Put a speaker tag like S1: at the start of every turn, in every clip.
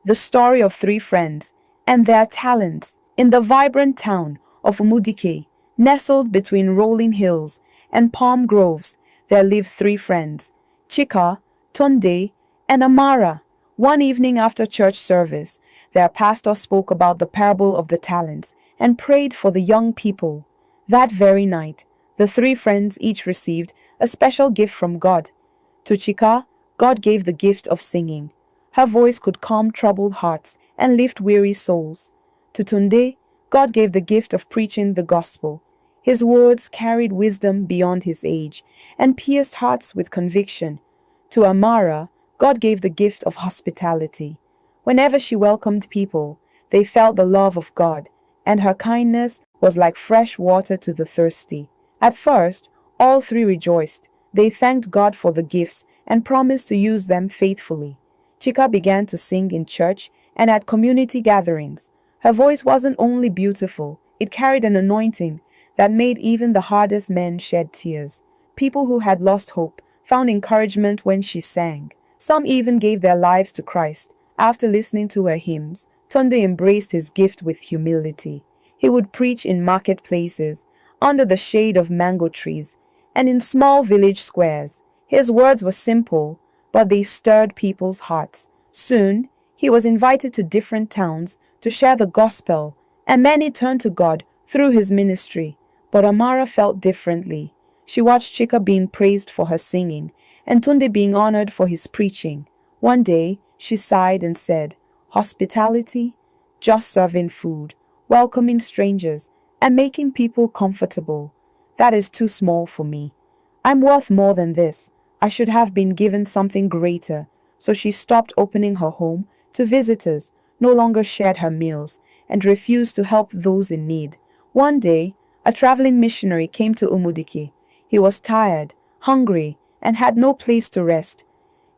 S1: the story of three friends and their talents. In the vibrant town of Umudike, nestled between rolling hills and palm groves, there lived three friends, Chika, Tunde, and Amara. One evening after church service, their pastor spoke about the parable of the talents and prayed for the young people. That very night, the three friends each received a special gift from God. To Chika, God gave the gift of singing. Her voice could calm troubled hearts and lift weary souls. To Tunde, God gave the gift of preaching the gospel. His words carried wisdom beyond his age and pierced hearts with conviction. To Amara, God gave the gift of hospitality. Whenever she welcomed people, they felt the love of God, and her kindness was like fresh water to the thirsty. At first, all three rejoiced. They thanked God for the gifts and promised to use them faithfully. Chika began to sing in church and at community gatherings. Her voice wasn't only beautiful, it carried an anointing that made even the hardest men shed tears. People who had lost hope found encouragement when she sang. Some even gave their lives to Christ. After listening to her hymns, Tunde embraced his gift with humility. He would preach in marketplaces, under the shade of mango trees, and in small village squares. His words were simple, but they stirred people's hearts. Soon, he was invited to different towns to share the gospel, and many turned to God through his ministry. But Amara felt differently. She watched Chika being praised for her singing, and Tunde being honored for his preaching. One day, she sighed and said, "Hospitality? Just serving food, welcoming strangers, and making people comfortable. That is too small for me. I'm worth more than this. I should have been given something greater." So she stopped opening her home to visitors, no longer shared her meals, and refused to help those in need. One day, a traveling missionary came to Umudike. He was tired, hungry, and had no place to rest.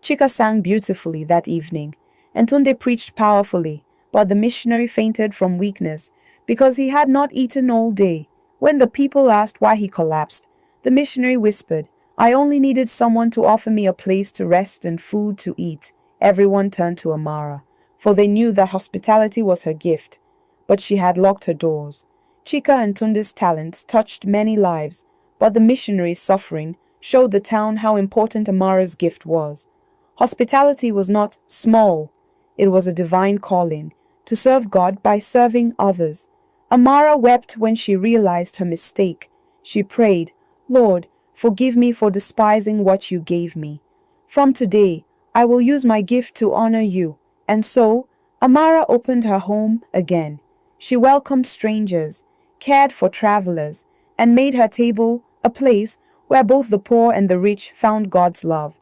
S1: Chika sang beautifully that evening, and Tunde preached powerfully, but the missionary fainted from weakness because he had not eaten all day. When the people asked why he collapsed, the missionary whispered, "I only needed someone to offer me a place to rest and food to eat." Everyone turned to Amara, for they knew that hospitality was her gift, but she had locked her doors. Chika and Tunde's talents touched many lives, but the missionary's suffering showed the town how important Amara's gift was. Hospitality was not small. It was a divine calling, to serve God by serving others. Amara wept when she realized her mistake. She prayed, "Lord, forgive me for despising what you gave me. From today, I will use my gift to honor you." And so, Amara opened her home again. She welcomed strangers, cared for travelers, and made her table a place where both the poor and the rich found God's love.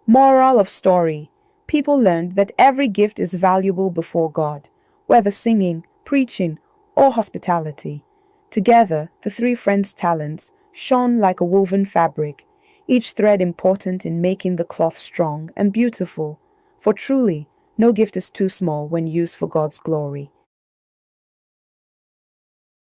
S1: Moral of story: people learned that every gift is valuable before God, whether singing, preaching, or hospitality. Together, the three friends' talents shone like a woven fabric, each thread important in making the cloth strong and beautiful. For truly, no gift is too small when used for God's glory.